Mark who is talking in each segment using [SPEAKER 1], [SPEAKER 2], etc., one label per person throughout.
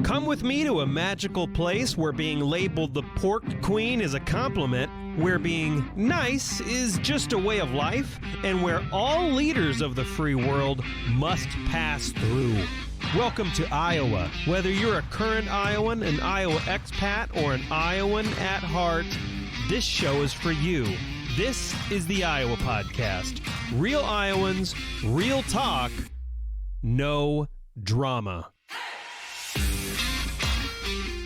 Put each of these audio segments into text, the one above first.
[SPEAKER 1] Come with me to a magical place where being labeled the pork queen is a compliment, where being nice is just a way of life, and where all leaders of the free world must pass through. Welcome to Iowa. Whether you're a current Iowan, an Iowa expat, or an Iowan at heart, this show is for you. This is the Iowa Podcast. Real Iowans, real talk, no drama.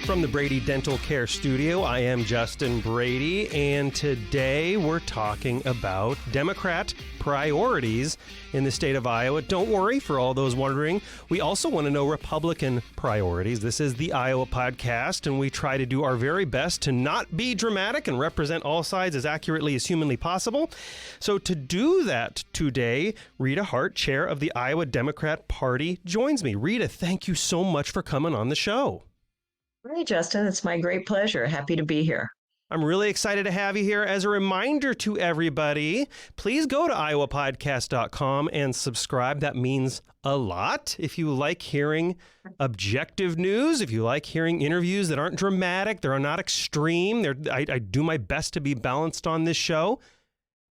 [SPEAKER 1] From the Brady Dental Care Studio, I am Justin Brady, and today we're talking about Democrat priorities in the state of Iowa. Don't worry, for all those wondering, we also want to know Republican priorities. This is the Iowa Podcast, and we try to do our very best to not be dramatic and represent all sides as accurately as humanly possible. So to do that today, Rita Hart, chair of the Iowa Democrat Party, joins me. Rita, thank you so much for coming on the show.
[SPEAKER 2] Hey, Justin, it's my great pleasure. Happy to be here.
[SPEAKER 1] I'm really excited to have you here. As a reminder to everybody, please go to iowapodcast.com and subscribe. That means a lot. If you like hearing objective news, if you like hearing interviews that aren't dramatic, they're not extreme, I do my best to be balanced on this show.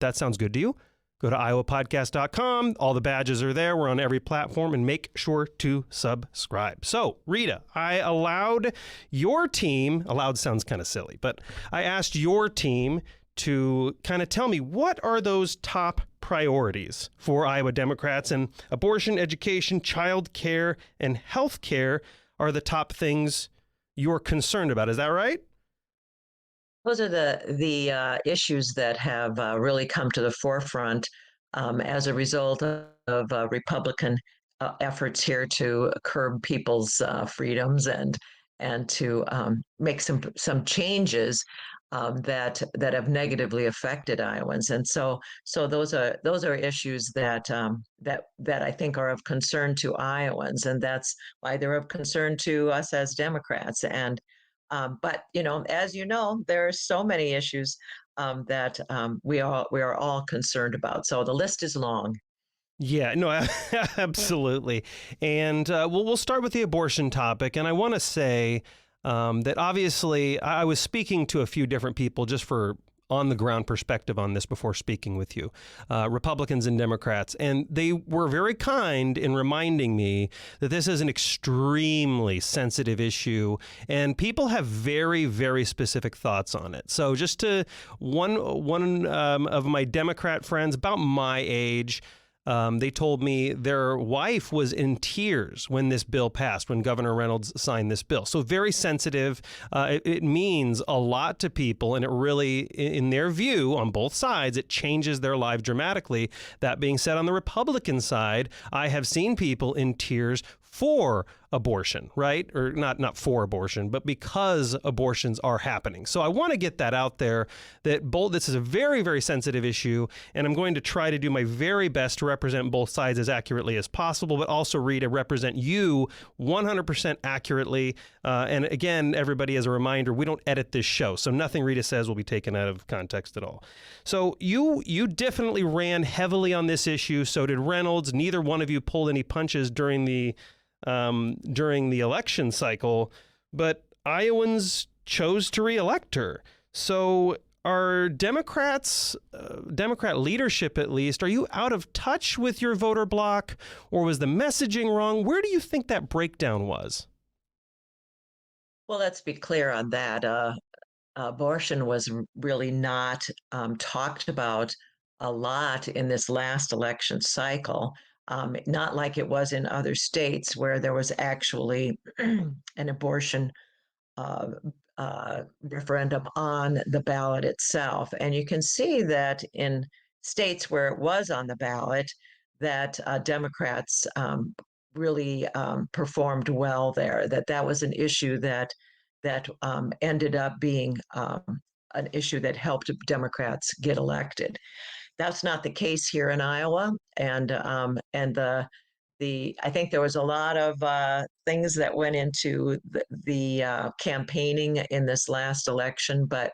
[SPEAKER 1] That sounds good to you. Go to iowapodcast.com. All the badges are there. We're on every platform, and make sure to subscribe. So, Rita, I allowed your team, allowed sounds kind of silly, but I asked your team to kind of tell me what are those top priorities for Iowa Democrats, and abortion, education, child care, and health care are the top things you're concerned about. Is that right?
[SPEAKER 2] Those are the issues that have really come to the forefront as a result of Republican efforts here to curb people's freedoms and to make some changes that have negatively affected Iowans. And so those are issues that I think are of concern to Iowans, and that's why they're of concern to us as Democrats. But as you know, there are so many issues that we are all concerned about. So the list is long.
[SPEAKER 1] Yeah, no, absolutely. And we'll start with the abortion topic. And I want to say that obviously I was speaking to a few different people just for on-the-ground perspective on this before speaking with you, Republicans and Democrats, and they were very kind in reminding me that this is an extremely sensitive issue, and people have very, very specific thoughts on it. So just to one of my Democrat friends about my age, they told me their wife was in tears when this bill passed, when Governor Reynolds signed this bill. So very sensitive. It means a lot to people, and it really, in their view, on both sides, it changes their life dramatically. That being said, on the Republican side, I have seen people in tears for abortion, right? Or not for abortion, but because abortions are happening. So I want to get that out there, that this is a very, very sensitive issue, and I'm going to try to do my very best to represent both sides as accurately as possible, but also, Rita, represent you 100% accurately. And again, everybody, as a reminder, we don't edit this show, so nothing Rita says will be taken out of context at all. So you definitely ran heavily on this issue. So did Reynolds. Neither one of you pulled any punches during the election cycle, but Iowans chose to reelect her. So are Democrat leadership, at least, are you out of touch with your voter bloc, or was the messaging wrong? Where do you think that breakdown was?
[SPEAKER 2] Well, let's be clear on that. Abortion was really not talked about a lot in this last election cycle. Not like it was in other states where there was actually an abortion referendum on the ballot itself. And you can see that in states where it was on the ballot, that Democrats really performed well there, that was an issue that ended up being an issue that helped Democrats get elected. That's not the case here in Iowa, and I think there was a lot of things that went into the campaigning in this last election, but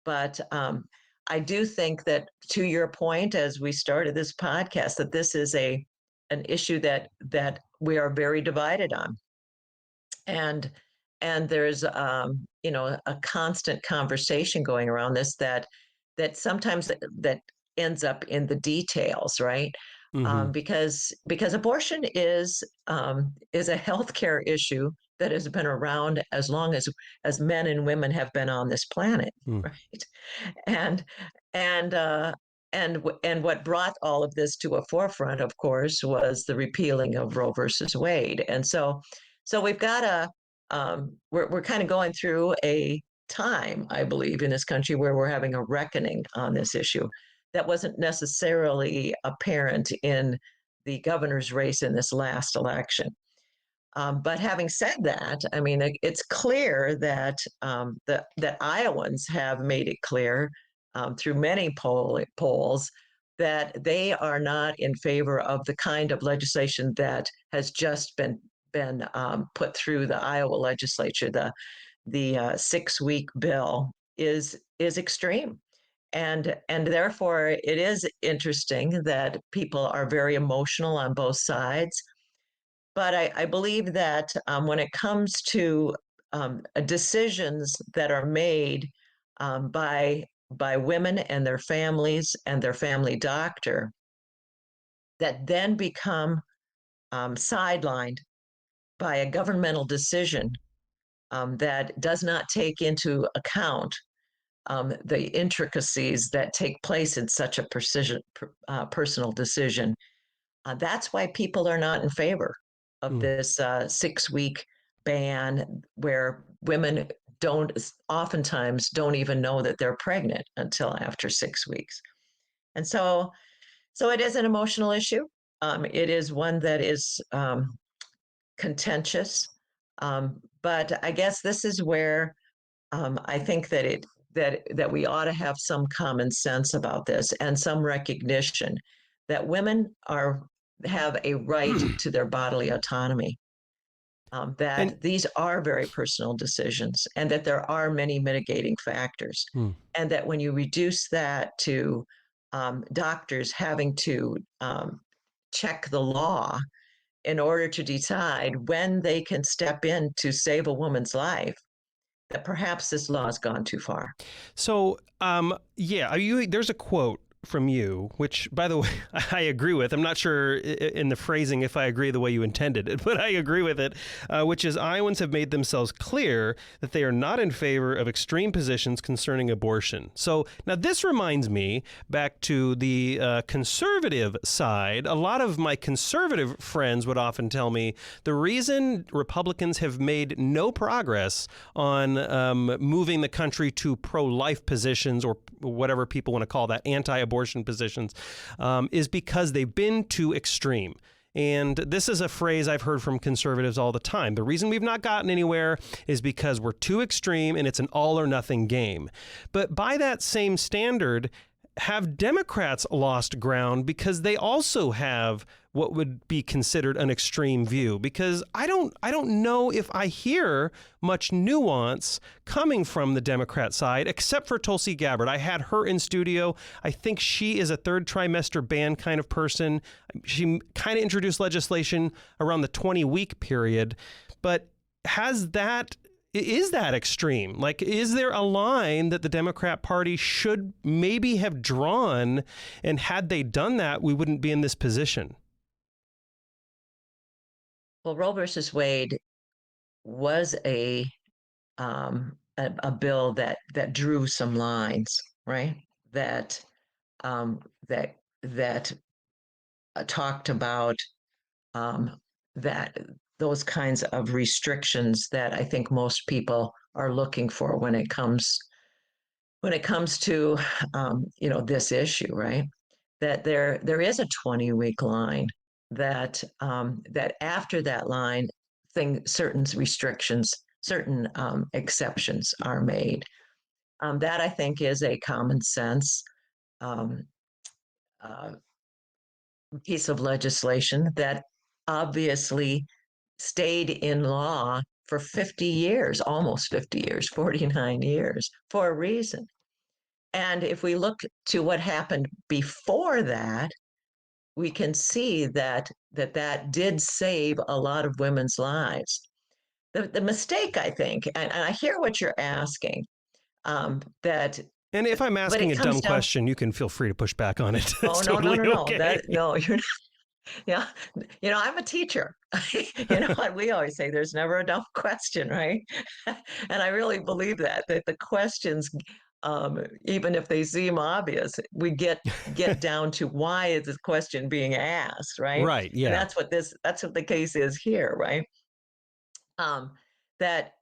[SPEAKER 2] I do think that, to your point, as we started this podcast, that this is an issue that we are very divided on. and and there's a constant conversation going around this that sometimes that ends up in the details, right?
[SPEAKER 1] Hmm.
[SPEAKER 2] Because abortion is a healthcare issue that has been around as long as men and women have been on this planet,
[SPEAKER 1] Mm.
[SPEAKER 2] right? And and and what brought all of this to a forefront, of course, was the repealing of Roe versus Wade. And so we've got we're kind of going through a time, I believe, in this country where we're having a reckoning on this issue that wasn't necessarily apparent in the governor's race in this last election. But having said that, I mean, it's clear that that Iowans have made it clear through many polls that they are not in favor of the kind of legislation that has just been put through the Iowa legislature. The 6-week bill is extreme, and therefore it is interesting that people are very emotional on both sides. But I believe that when it comes to decisions that are made by women and their families and their family doctor that then become sidelined by a governmental decision that does not take into account the intricacies that take place in such a personal decision. That's why people are not in favor of
[SPEAKER 1] Mm.
[SPEAKER 2] this 6-week ban, where women don't oftentimes don't even know that they're pregnant until after 6 weeks. And so it is an emotional issue. It is one that is contentious. But I guess this is where I think that we ought to have some common sense about this and some recognition that women are have a right to their bodily autonomy.
[SPEAKER 1] And
[SPEAKER 2] That these are very personal decisions, and that there are many mitigating factors,
[SPEAKER 1] mm.
[SPEAKER 2] and that when you reduce that to doctors having to check the law in order to decide when they can step in to save a woman's life, that perhaps this law has gone too far.
[SPEAKER 1] So, yeah, there's a quote from you, which, by the way, I agree with. I'm not sure in the phrasing if I agree the way you intended it, but I agree with it, which is Iowans have made themselves clear that they are not in favor of extreme positions concerning abortion. So now this reminds me back to the conservative side. A lot of my conservative friends would often tell me the reason Republicans have made no progress on moving the country to pro-life positions, or whatever people want to call that, anti-abortion positions, is because they've been too extreme. And this is a phrase I've heard from conservatives all the time. The reason we've not gotten anywhere is because we're too extreme and it's an all or nothing game. But by that same standard, have Democrats lost ground because they also have what would be considered an extreme view? Because I don't know if I hear much nuance coming from the Democrat side, except for Tulsi Gabbard. I had her in studio. I think she is a third trimester ban kind of person. She kind of introduced legislation around the 20-week period, but is that extreme? Like, is there a line that the Democrat Party should maybe have drawn? And had they done that, we wouldn't be in this position.
[SPEAKER 2] Well, Roe versus Wade was a bill that drew some lines, right? That um, that that talked about um, that those kinds of restrictions that I think most people are looking for when it comes to this issue, right? That there is a 20-week line, that after that line, certain restrictions, certain exceptions are made. That I think is a common sense um, uh, piece of legislation that obviously stayed in law for 50 years, almost 50 years, 49 years, for a reason. And if we look to what happened before that, we can see that did save a lot of women's lives. the mistake, I think, and I hear what you're asking, that
[SPEAKER 1] And if I'm
[SPEAKER 2] but
[SPEAKER 1] asking
[SPEAKER 2] it
[SPEAKER 1] a
[SPEAKER 2] comes
[SPEAKER 1] dumb
[SPEAKER 2] down.
[SPEAKER 1] question, you can feel free to push back on it.
[SPEAKER 2] Oh,
[SPEAKER 1] It's
[SPEAKER 2] no, no,
[SPEAKER 1] totally
[SPEAKER 2] no, no.
[SPEAKER 1] okay.
[SPEAKER 2] That no, you're yeah. I'm a teacher. What we always say, there's never a dumb question, right? And I really believe that the questions, even if they seem obvious, we get down to why is this question being asked, right?
[SPEAKER 1] Right.
[SPEAKER 2] And
[SPEAKER 1] Yeah.
[SPEAKER 2] that's what the case is here, right? Um, that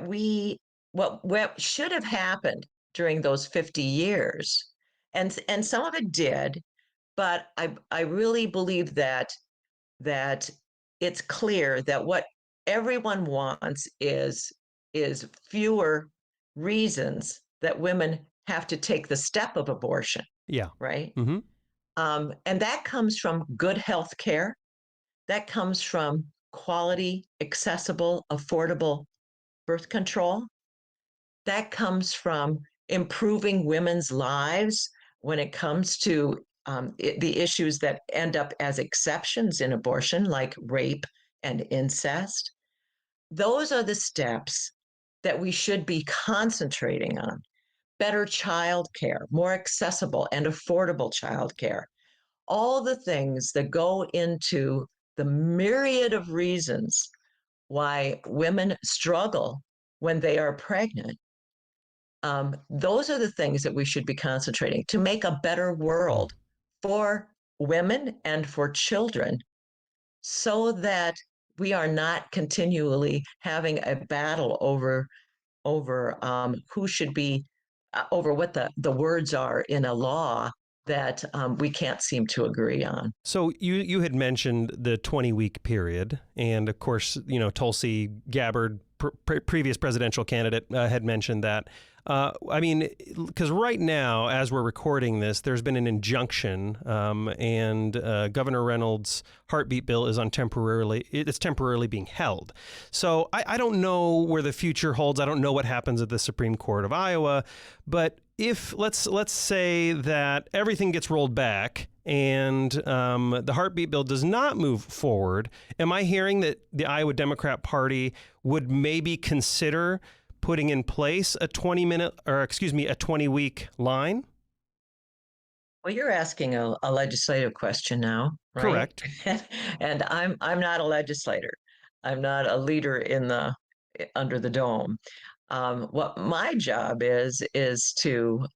[SPEAKER 2] we what should have happened during those 50 years, and some of it did, but I really believe that it's clear that what everyone wants is fewer reasons that women have to take the step of abortion,
[SPEAKER 1] Yeah.
[SPEAKER 2] right?
[SPEAKER 1] Hmm.
[SPEAKER 2] And that comes from good health care. That comes from quality, accessible, affordable birth control. That comes from improving women's lives when it comes to the issues that end up as exceptions in abortion, like rape and incest. Those are the steps that we should be concentrating on. Better childcare, more accessible and affordable childcare, all the things that go into the myriad of reasons why women struggle when they are pregnant. Those are the things that we should be concentrating to make a better
[SPEAKER 1] Mm.
[SPEAKER 2] world for women and for children, so that we are not continually having a battle over who should be over what the words are in a law that we can't seem to agree on.
[SPEAKER 1] So you had mentioned the 20-week period, and of course, Tulsi Gabbard, previous presidential candidate, had mentioned that. I mean, because right now, as we're recording this, there's been an injunction, and Governor Reynolds' heartbeat bill is it's temporarily being held. So I don't know where the future holds. I don't know what happens at the Supreme Court of Iowa, but if let's say that everything gets rolled back and the heartbeat bill does not move forward, am I hearing that the Iowa Democrat Party would maybe consider putting in place a 20-week line?
[SPEAKER 2] Well, you're asking a legislative question now, right?
[SPEAKER 1] Correct.
[SPEAKER 2] And I'm not a legislator. I'm not a leader in the under the dome. What my job is to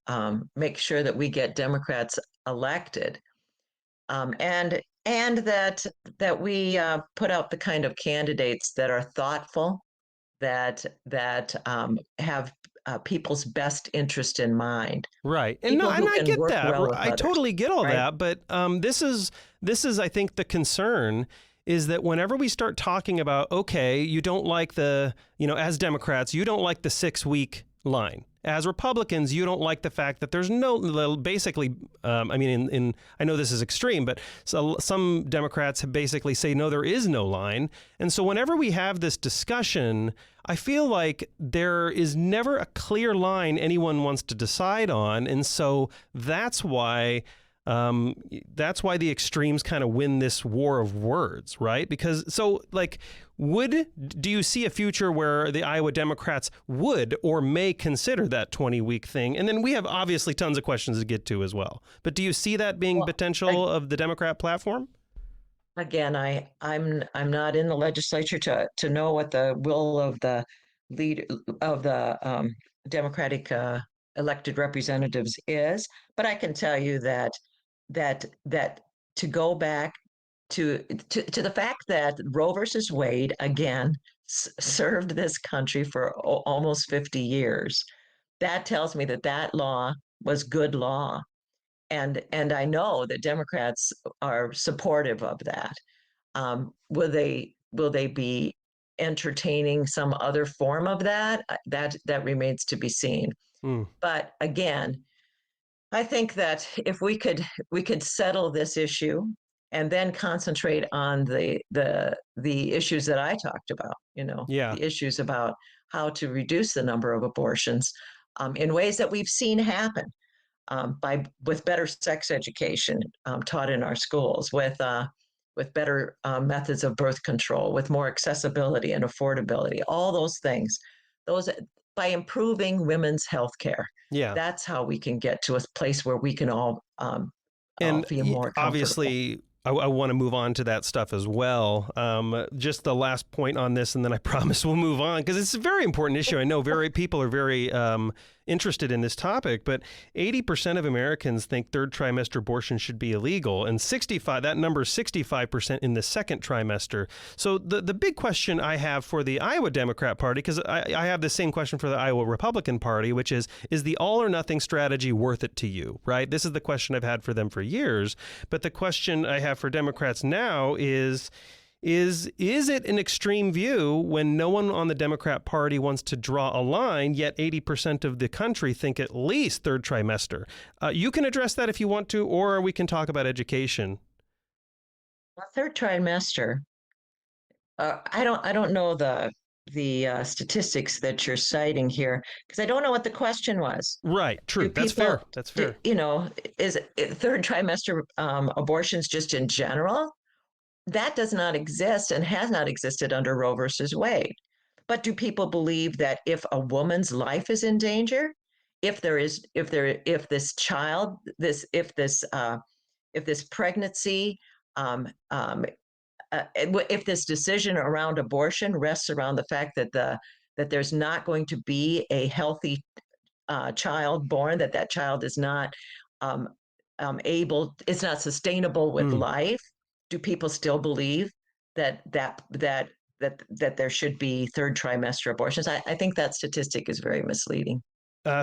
[SPEAKER 2] make sure that we get Democrats elected, and that we put out the kind of candidates that are thoughtful, that have people's best interest in mind,
[SPEAKER 1] Right. And no,
[SPEAKER 2] people
[SPEAKER 1] and
[SPEAKER 2] who
[SPEAKER 1] I
[SPEAKER 2] can
[SPEAKER 1] get
[SPEAKER 2] work
[SPEAKER 1] that.
[SPEAKER 2] well with
[SPEAKER 1] I
[SPEAKER 2] others,
[SPEAKER 1] totally get all
[SPEAKER 2] right?
[SPEAKER 1] that, but this is I think the concern is that whenever we start talking about, okay, you don't like as Democrats, you don't like the 6-week line. As Republicans, you don't like the fact that there's no, basically, I mean, I know this is extreme, but some Democrats have basically say, no, there is no line. And so whenever we have this discussion, I feel like there is never a clear line anyone wants to decide on. And so that's why the extremes kind of win this war of words, right? Because do you see a future where the Iowa Democrats would or may consider that 20-week thing? And then we have obviously tons of questions to get to as well. But do you see that being
[SPEAKER 2] Well,
[SPEAKER 1] potential of the Democrat platform?
[SPEAKER 2] again, I'm not in the legislature to know what the will of the lead of the Democratic elected representatives is, but I can tell you that to go back to the fact that Roe versus Wade again served this country for almost 50 years, that tells me that law was good law, and I know that Democrats are supportive of that. Will they be entertaining some other form of that? That remains to be seen.
[SPEAKER 1] Mm,
[SPEAKER 2] But again, I think that if we could settle this issue and then concentrate on the issues that I talked about,
[SPEAKER 1] yeah.
[SPEAKER 2] the issues about how to reduce the number of abortions in ways that we've seen happen, with better sex education taught in our schools, with with better methods of birth control, with more accessibility and affordability, all those things. Those by improving women's health care.
[SPEAKER 1] Yeah.
[SPEAKER 2] That's how we can get to a place where we can all
[SPEAKER 1] And
[SPEAKER 2] feel more comfortable.
[SPEAKER 1] obviously, I want to move on to that stuff as well. Just the last point on this, and then I promise we'll move on, because it's a very important issue. I know people are very interested in this topic, but 80% of Americans think third trimester abortion should be illegal, and that number is 65% in the second trimester. So the big question I have for the Iowa Democrat Party, because I have the same question for the Iowa Republican Party, which is the all or nothing strategy worth it to you, right? This is the question I've had for them for years. But the question I have for Democrats now is it an extreme view when no one on the Democrat Party wants to draw a line, yet 80% of the country think at least third trimester? You can address that if you want to, or we can talk about education.
[SPEAKER 2] Third trimester. I don't know the statistics that you're citing here because I don't know what the question was.
[SPEAKER 1] Right. True.
[SPEAKER 2] Do
[SPEAKER 1] That's fair.
[SPEAKER 2] people,
[SPEAKER 1] That's fair.
[SPEAKER 2] is third trimester abortions just in general? That does not exist and has not existed under Roe versus Wade. But do people believe that if a woman's life is in danger, if this child, if this pregnancy, um, um, if this decision around abortion rests around the fact that there's not going to be a healthy child born, that child is not um, it's not sustainable with
[SPEAKER 1] Mm.
[SPEAKER 2] life. Do people still believe that there should be third trimester abortions? I think that statistic is very misleading.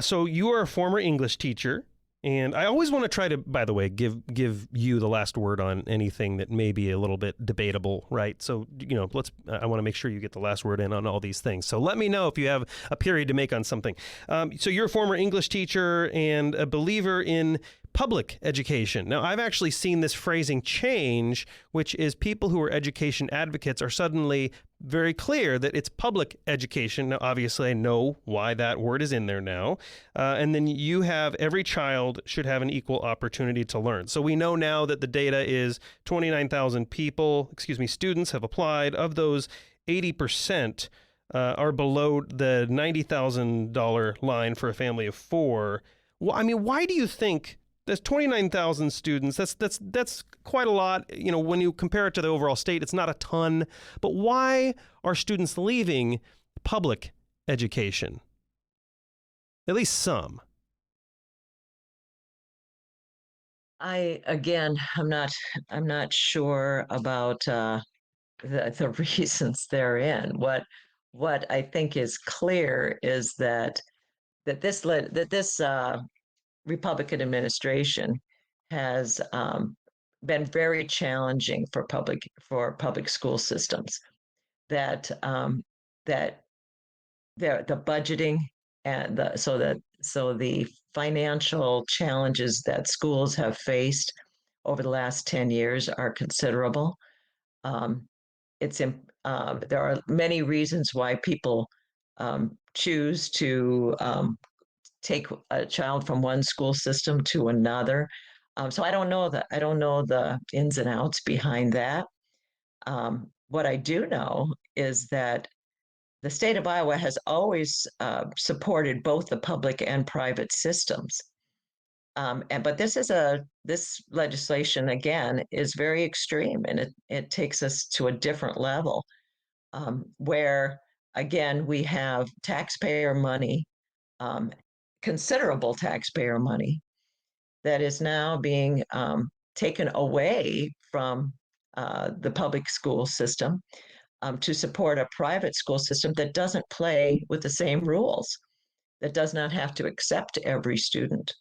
[SPEAKER 1] So you are a former English teacher, and I always want to try to, by the way, give you the last word on anything that may be a little bit debatable, right? So I want to make sure you get the last word in on all these things. So let me know if you have a period to make on something. So you're a former English teacher and a believer in public education. Now, I've actually seen this phrasing change, which is people who are education advocates are suddenly very clear that it's public education. Now, obviously, I know why that word is in there now. And then you have every child should have an equal opportunity to learn. So we know now that the data is 29,000 students have applied. Of those, 80% are below the $90,000 line for a family of four. Well, I mean, why do you think there's 29,000 students? That's quite a lot. When you compare it to the overall state, it's not a ton. But why are students leaving public education? At least some.
[SPEAKER 2] I'm not sure about the reasons therein. What I think is clear is that this Republican administration has been very challenging for public school systems. That the budgeting and the financial challenges that schools have faced over the last 10 years are considerable. Um, there are many reasons why people choose to take a child from one school system to another. So I don't know the ins and outs behind that. What I do know is that the state of Iowa has always supported both the public and private systems. But this legislation again is very extreme, and it takes us to a different level, where again we have taxpayer money, considerable taxpayer money, that is now being taken away from the public school system to support a private school system that doesn't play with the same rules, that does not have to accept every student,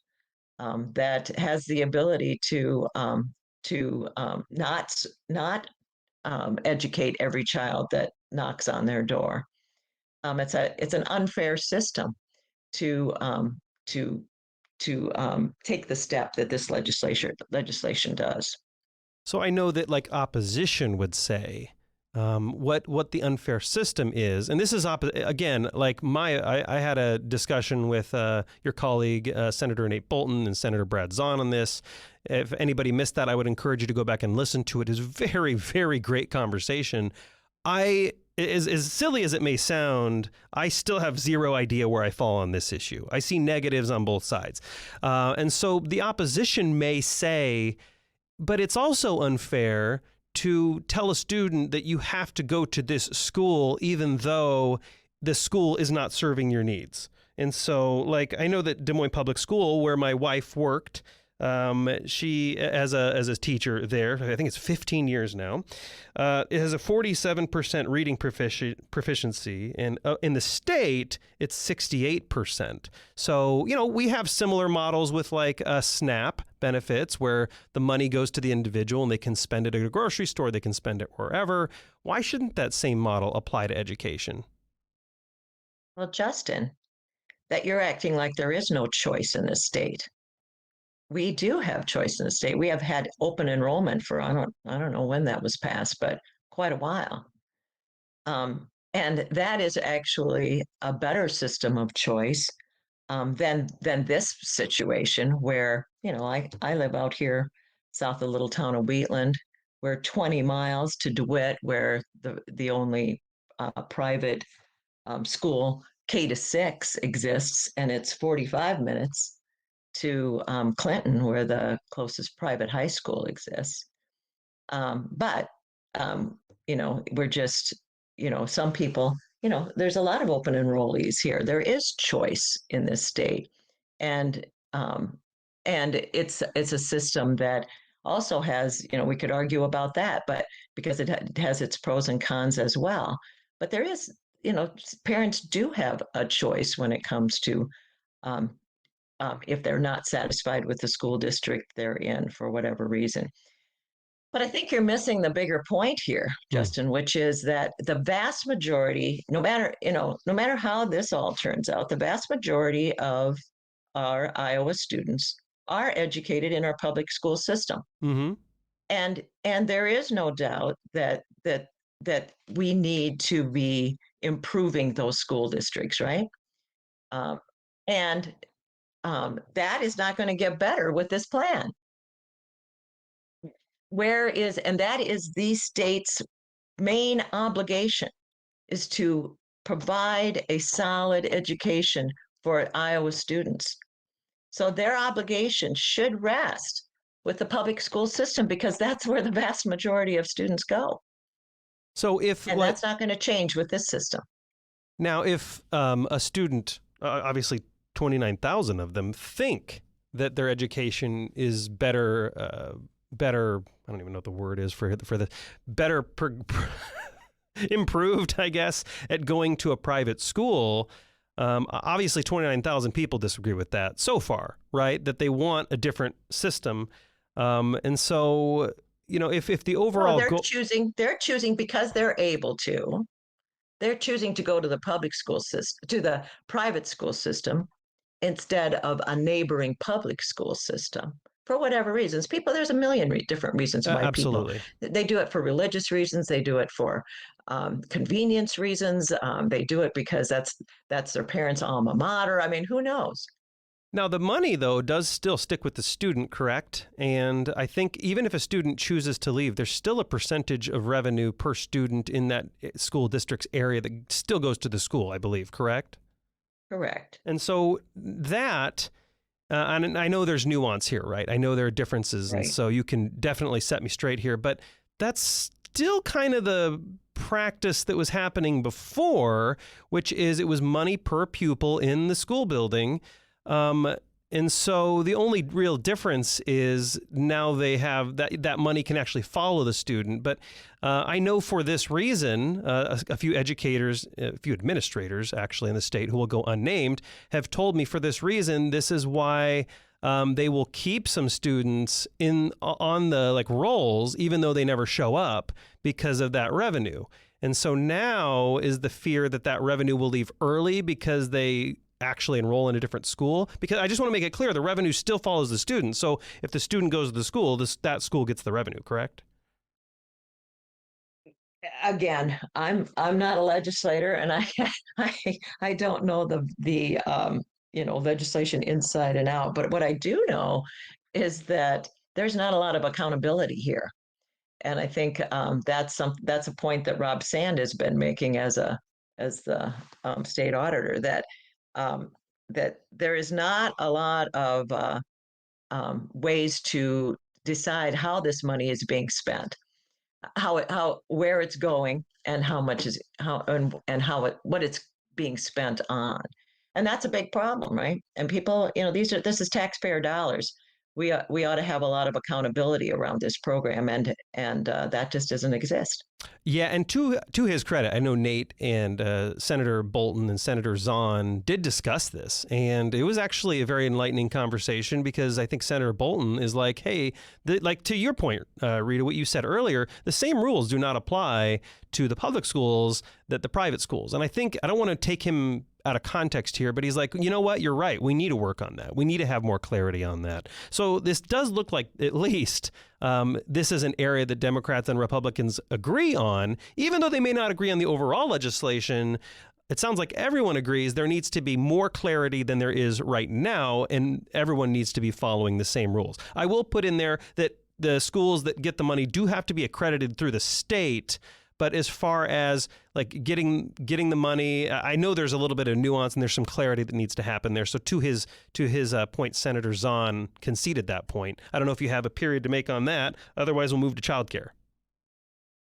[SPEAKER 2] that has the ability to not educate every child that knocks on their door. It's an unfair system to to take the step that this legislation does.
[SPEAKER 1] So I know that, like, opposition would say what the unfair system is, and this is again, like I had a discussion with your colleague Senator Nate Bolton and Senator Brad Zahn on this. If anybody missed that, I would encourage you to go back and listen to it. It's a very, very great conversation. As silly as it may sound, I still have zero idea where I fall on this issue. I see negatives on both sides, and so the opposition may say, but it's also unfair to tell a student that you have to go to this school even though the school is not serving your needs. And so, like, I know that Des Moines Public School, where my wife worked, she, as a teacher there, I think it's 15 years now, it has a 47% reading proficiency, and in the state, it's 68%. So, we have similar models with like SNAP benefits where the money goes to the individual and they can spend it at a grocery store, they can spend it wherever. Why shouldn't that same model apply to education?
[SPEAKER 2] Well, Justin, that you're acting like there is no choice in this state. We do have choice in the state. We have had open enrollment for I don't know when that was passed, but quite a while. And that is actually a better system of choice than this situation where I live out here south of the little town of Wheatland. We're 20 miles to DeWitt, where the only private school K-6 exists, and it's 45 minutes to Clinton, where the closest private high school exists. But we're just, some people, there's a lot of open enrollees here. There is choice in this state, and it's a system that also has, we could argue about that, but because it has its pros and cons as well. But there is, parents do have a choice when it comes to if they're not satisfied with the school district they're in for whatever reason. But I think you're missing the bigger point here, Justin, which is that the vast majority, no matter how this all turns out, the vast majority of our Iowa students are educated in our public school system.
[SPEAKER 1] Mm-hmm.
[SPEAKER 2] And there is no doubt that we need to be improving those school districts, right? And that is not going to get better with this plan. And that is the state's main obligation, is to provide a solid education for Iowa students. So their obligation should rest with the public school system, because that's where the vast majority of students go.
[SPEAKER 1] So
[SPEAKER 2] that's not going to change with this system.
[SPEAKER 1] Now, if a student, obviously 29,000 of them, think that their education is better, I don't even know what the word is for the better improved, I guess, at going to a private school. Obviously 29,000 people disagree with that so far, right? That they want a different system. And so, if the overall
[SPEAKER 2] they're choosing because they're able to. They're choosing to go to the public school system, to the private school system, instead of a neighboring public school system, for whatever reasons. There's a million different reasons why
[SPEAKER 1] absolutely.
[SPEAKER 2] They do it for religious reasons. They do it for convenience reasons. They do it because that's their parents' alma mater. I mean, who knows?
[SPEAKER 1] Now, the money, though, does still stick with the student, correct? And I think even if a student chooses to leave, there's still a percentage of revenue per student in that school district's area that still goes to the school, I believe, correct?
[SPEAKER 2] Correct.
[SPEAKER 1] And so that, and I know there's nuance here, right? I know there are differences, right. And so you can definitely set me straight here, but that's still kind of the practice that was happening before, which is it was money per pupil in the school building. And so the only real difference is now they have that money can actually follow the student. But I know for this reason, a few educators, a few administrators actually in the state who will go unnamed have told me for this reason, this is why they will keep some students on the rolls, even though they never show up, because of that revenue. And so now is the fear that revenue will leave early because they actually enroll in a different school. Because I just want to make it clear, the revenue still follows the student. So if the student goes to the school, that school gets the revenue, correct?
[SPEAKER 2] Again, I'm not a legislator, and I I don't know the legislation inside and out. But what I do know is that there's not a lot of accountability here, and I think that's a point that Rob Sand has been making as the state auditor, um, that there is not a lot of ways to decide how this money is being spent, how where it's going, and how much is how and how it what it's being spent on. And that's a big problem, right? And people, this is taxpayer dollars. We ought to have a lot of accountability around this program, and that just doesn't exist.
[SPEAKER 1] Yeah, and to his credit, I know Nate and Senator Bolton and Senator Zahn did discuss this, and it was actually a very enlightening conversation because I think Senator Bolton is like, hey, like to your point, Rita, what you said earlier, the same rules do not apply to the public schools that the private schools. And I think I don't want to take him out of context here, but he's like, you know what? You're right. We need to work on that. We need to have more clarity on that. So this does look like at least this is an area that Democrats and Republicans agree on, even though they may not agree on the overall legislation. It sounds like everyone agrees there needs to be more clarity than there is right now, and everyone needs to be following the same rules. I will put in there that the schools that get the money do have to be accredited through the state. But as far as like getting the money, I know there's a little bit of nuance and there's some clarity that needs to happen there. So to his point, Senator Zahn conceded that point. I don't know if you have a period to make on that. Otherwise, we'll move to childcare.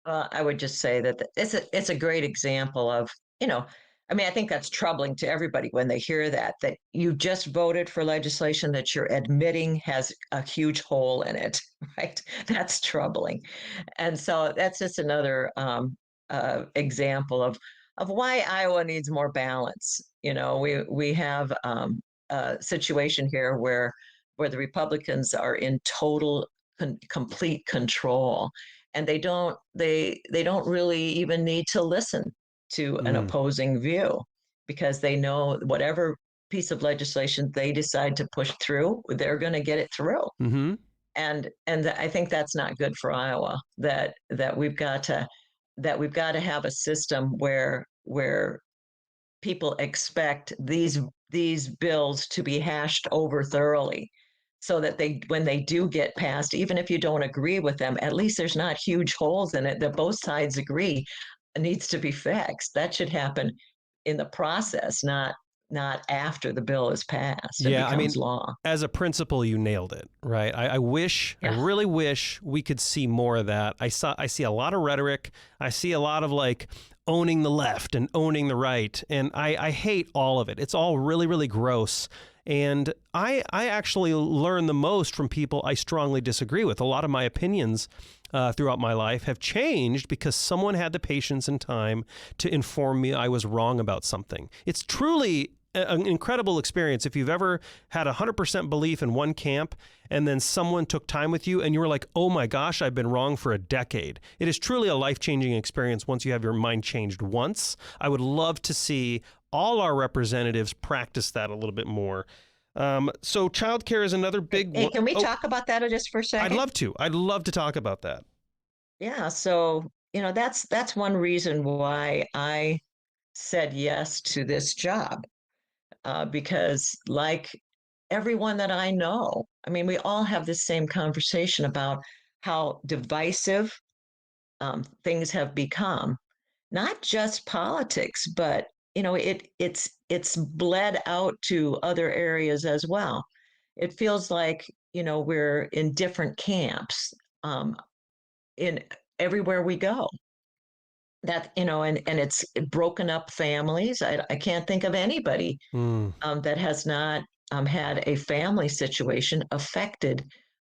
[SPEAKER 2] I would just say that it's a great example of, you know, I mean, I think that's troubling to everybody when they hear that you just voted for legislation that you're admitting has a huge hole in it, right? That's troubling. And so that's just another example of why Iowa needs more balance. We have a situation here where the Republicans are in total complete control, and they don't really even need to listen to an
[SPEAKER 1] Mm.
[SPEAKER 2] opposing view, because they know whatever piece of legislation they decide to push through, they're going to get it through.
[SPEAKER 1] Mm-hmm.
[SPEAKER 2] And I think that's not good for Iowa. That we've got to have a system where people expect these bills to be hashed over thoroughly, so that when they do get passed, even if you don't agree with them, at least there's not huge holes in it that both sides agree needs to be fixed. That should happen in the process, not after the bill is passed and
[SPEAKER 1] Yeah, I
[SPEAKER 2] becomes
[SPEAKER 1] mean,
[SPEAKER 2] law.
[SPEAKER 1] as a principle, you nailed it, right? I
[SPEAKER 2] Yeah.
[SPEAKER 1] really wish we could see more of that. I see a lot of rhetoric. I see a lot of like owning the left and owning the right, and I hate all of it. It's all really, really gross. And I actually learn the most from people I strongly disagree with. A lot of my opinions throughout my life have changed because someone had the patience and time to inform me I was wrong about something. It's truly an incredible experience if you've ever had 100% belief in one camp and then someone took time with you and you were like, oh my gosh, I've been wrong for a decade. It is truly a life-changing experience once you have your mind changed once. I would love to see all our representatives practice that a little bit more. So childcare is another big
[SPEAKER 2] Hey,
[SPEAKER 1] one.
[SPEAKER 2] can we
[SPEAKER 1] Oh,
[SPEAKER 2] talk about that just for a
[SPEAKER 1] I'd
[SPEAKER 2] second?
[SPEAKER 1] love to. I'd love to talk about that.
[SPEAKER 2] Yeah. So, that's one reason why I said yes to this job, because, like everyone that I know, I mean, we all have this same conversation about how divisive things have become, not just politics, but it's bled out to other areas as well. It feels like we're in different camps, um, in everywhere we go. And it's broken up families. I can't think of anybody
[SPEAKER 1] Mm,
[SPEAKER 2] that has not had a family situation affected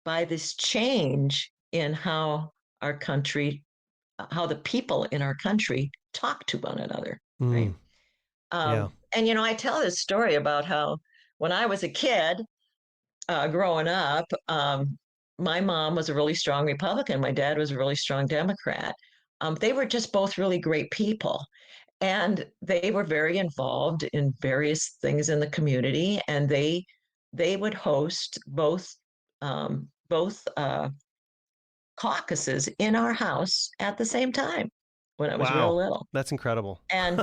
[SPEAKER 2] by this change in how the people in our country talk to one another, right?
[SPEAKER 1] mm, yeah.
[SPEAKER 2] And I tell this story about how when I was a kid, growing up, my mom was a really strong Republican. My dad was a really strong Democrat. They were just both really great people, and they were very involved in various things in the community. And they would host both caucuses in our house at the same time. when I was real
[SPEAKER 1] Wow.
[SPEAKER 2] little.
[SPEAKER 1] That's incredible.
[SPEAKER 2] And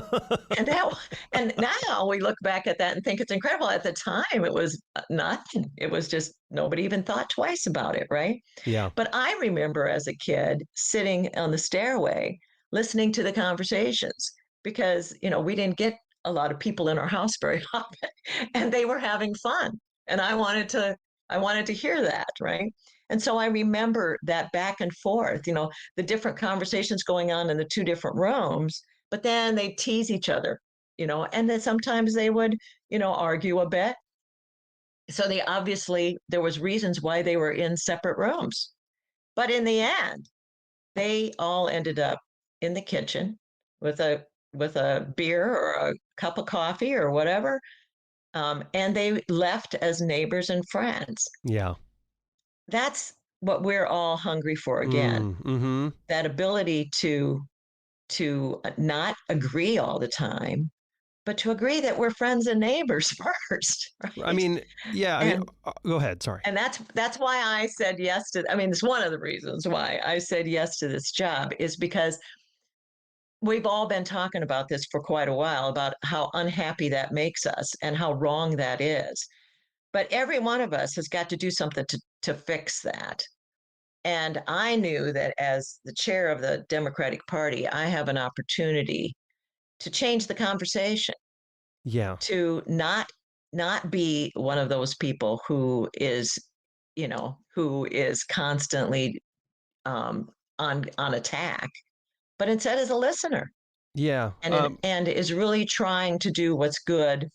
[SPEAKER 2] and that and now we look back at that and think it's incredible. At the time, it was nothing. It was just nobody even thought twice about it, right?
[SPEAKER 1] Yeah.
[SPEAKER 2] But I remember as a kid sitting on the stairway listening to the conversations because, we didn't get a lot of people in our house very often and they were having fun. And I wanted to hear that, right? And so I remember that back and forth, the different conversations going on in the two different rooms, but then they tease each other, and then sometimes they would, argue a bit. So there was reasons why they were in separate rooms. But in the end, they all ended up in the kitchen with a beer or a cup of coffee or whatever, and they left as neighbors and friends.
[SPEAKER 1] Yeah.
[SPEAKER 2] That's what we're all hungry for again.
[SPEAKER 1] Mm-hmm.
[SPEAKER 2] That ability to not agree all the time, but to agree that we're friends and neighbors first,
[SPEAKER 1] I
[SPEAKER 2] right?
[SPEAKER 1] mean, yeah.
[SPEAKER 2] And
[SPEAKER 1] Go ahead. Sorry.
[SPEAKER 2] and that's why I said yes to. I mean, it's one of the reasons why I said yes to this job is because we've all been talking about this for quite a while about how unhappy that makes us and how wrong that is. But every one of us has got to do something to fix that. And I knew that as the chair of the Democratic Party, I have an opportunity to change the conversation,
[SPEAKER 1] Yeah.
[SPEAKER 2] to not be one of those people who is constantly on attack, but instead is a listener
[SPEAKER 1] Yeah.
[SPEAKER 2] and is really trying to do what's good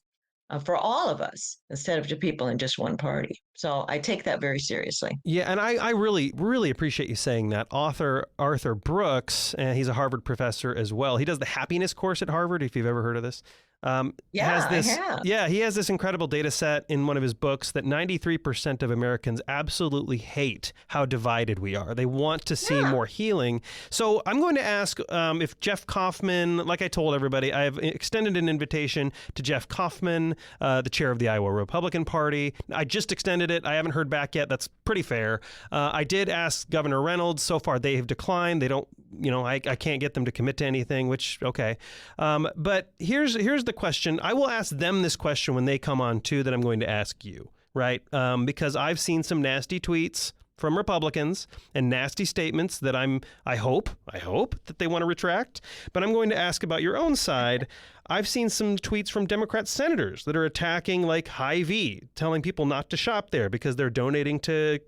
[SPEAKER 2] for all of us instead of to people in just one party. So I take that very seriously.
[SPEAKER 1] Yeah, and I really, really appreciate you saying that. Author Arthur Brooks, and he's a Harvard professor as well. He does the happiness course at Harvard, if you've ever heard of this.
[SPEAKER 2] Yeah, I have.
[SPEAKER 1] Yeah, he has this incredible data set in one of his books that 93% of Americans absolutely hate how divided we are. They want to see
[SPEAKER 2] Yeah.
[SPEAKER 1] more healing. So I'm going to ask if Jeff Kaufman, like I told everybody, I have extended an invitation to Jeff Kaufman, the chair of the Iowa Republican Party. I just extended it. I haven't heard back yet. That's pretty fair. I did ask Governor Reynolds. So far, they have declined. They don't, I can't get them to commit to anything, which, okay. But here's the question. I will ask them this question when they come on too, that I'm going to ask you, right? Because I've seen some nasty tweets from Republicans and nasty statements that I hope that they want to retract. But I'm going to ask about your own side. I've seen some tweets from Democrat senators that are attacking like Hy-Vee, telling people not to shop there because they're donating to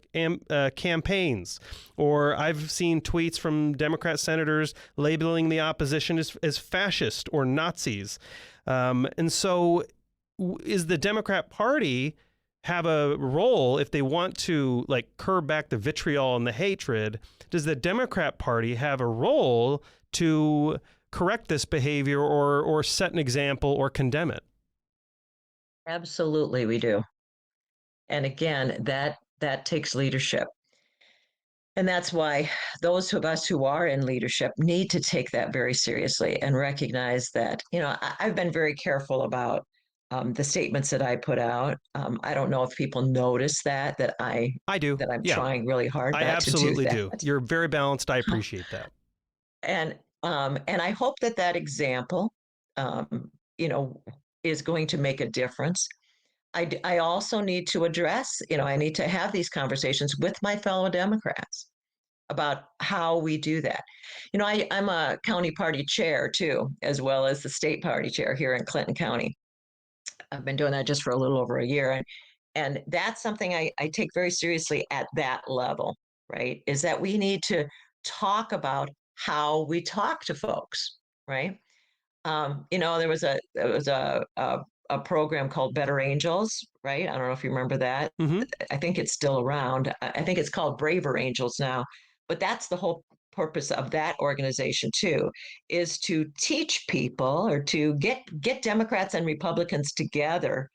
[SPEAKER 1] campaigns. Or I've seen tweets from Democrat senators labeling the opposition as fascist or Nazis. And so is the Democrat Party have a role if they want to like curb back the vitriol and the hatred? Does the Democrat Party have a role to correct this behavior or set an example or condemn it?
[SPEAKER 2] Absolutely, we do. And again, that takes leadership. And that's why those of us who are in leadership need to take that very seriously and recognize that, I've been very careful about the statements that I put out. I don't know if people notice that
[SPEAKER 1] I do.
[SPEAKER 2] I'm
[SPEAKER 1] Yeah,
[SPEAKER 2] trying really hard
[SPEAKER 1] I
[SPEAKER 2] not to do
[SPEAKER 1] absolutely
[SPEAKER 2] that.
[SPEAKER 1] do. You're very balanced. I appreciate that.
[SPEAKER 2] And I hope that example, you know, is going to make a difference. I also need to address, I need to have these conversations with my fellow Democrats about how we do that. I'm a county party chair too, as well as the state party chair here in Clinton County. I've been doing that just for a little over a year. And that's something I take very seriously at that level, right? Is that we need to talk about how we talk to folks, right? There was a program called Better Angels, right? I don't know if you remember that.
[SPEAKER 1] Mm-hmm.
[SPEAKER 2] I think it's still around. I think it's called Braver Angels now, but that's the whole purpose of that organization too, is to teach people or to get Democrats and Republicans together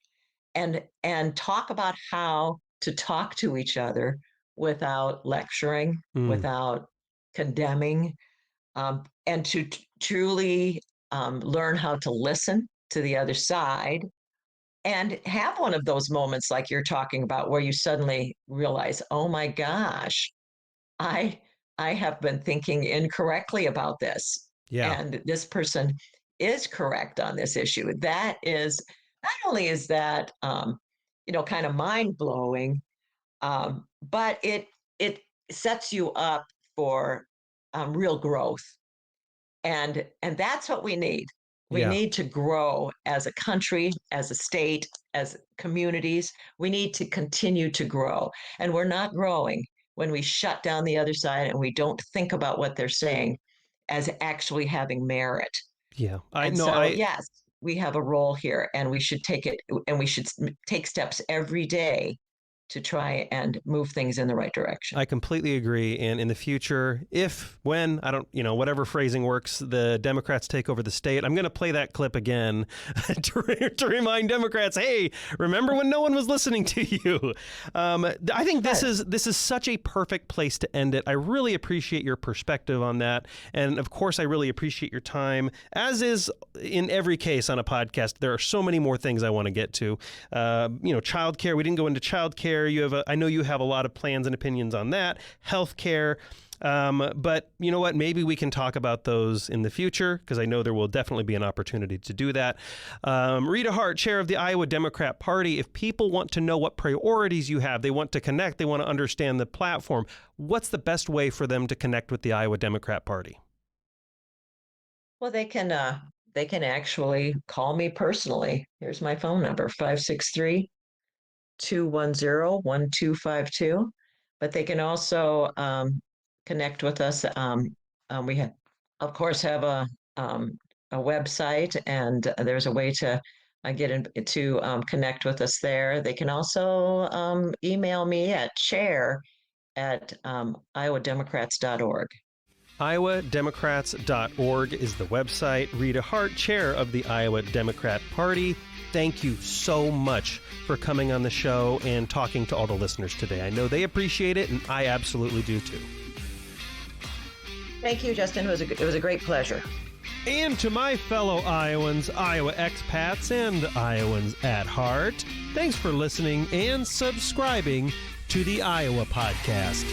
[SPEAKER 2] and talk about how to talk to each other without lecturing,
[SPEAKER 1] Mm.
[SPEAKER 2] without condemning, and to truly learn how to listen to the other side and have one of those moments like you're talking about where you suddenly realize, oh my gosh, I I have been thinking incorrectly about this.
[SPEAKER 1] Yeah.
[SPEAKER 2] and this person is correct on this issue. That is, not only is that, kind of mind blowing, but it sets you up for real growth, and that's what we need. We
[SPEAKER 1] Yeah.
[SPEAKER 2] need to grow as a country, as a state, as communities. We need to continue to grow, and we're not growing when we shut down the other side and we don't think about what they're saying as actually having merit.
[SPEAKER 1] Yeah. I
[SPEAKER 2] And
[SPEAKER 1] no,
[SPEAKER 2] so,
[SPEAKER 1] I
[SPEAKER 2] yes, we have a role here, and we should take it, and we should take steps every day to try and move things in the right direction.
[SPEAKER 1] I completely agree. And in the future, if, when, I don't, whatever phrasing works, the Democrats take over the state, I'm going to play that clip again to remind Democrats, hey, remember when no one was listening to you? I think this is such a perfect place to end it. I really appreciate your perspective on that. And of course, I really appreciate your time, as is in every case on a podcast. There are so many more things I want to get to. Childcare. We didn't go into childcare. I know you have a lot of plans and opinions on that. Healthcare. But you know what? Maybe we can talk about those in the future, because I know there will definitely be an opportunity to do that. Rita Hart, chair of the Iowa Democrat Party. If people want to know what priorities you have, they want to connect, they want to understand the platform, what's the best way for them to connect with the Iowa Democrat Party?
[SPEAKER 2] Well, they can actually call me personally. Here's my phone number, 563-210-1252. But they can also connect with us. We have, of course, have a website, and there's a way to to connect with us there. They can also email me at chair@iowademocrats.org.
[SPEAKER 1] IowaDemocrats.org is the website. Rita Hart, chair of the Iowa Democrat Party, thank you so much for coming on the show and talking to all the listeners today. I know they appreciate it, and I absolutely do too.
[SPEAKER 2] Thank you, Justin. It was a great pleasure.
[SPEAKER 1] And to my fellow Iowans, Iowa expats, and Iowans at heart, thanks for listening and subscribing to the Iowa Podcast.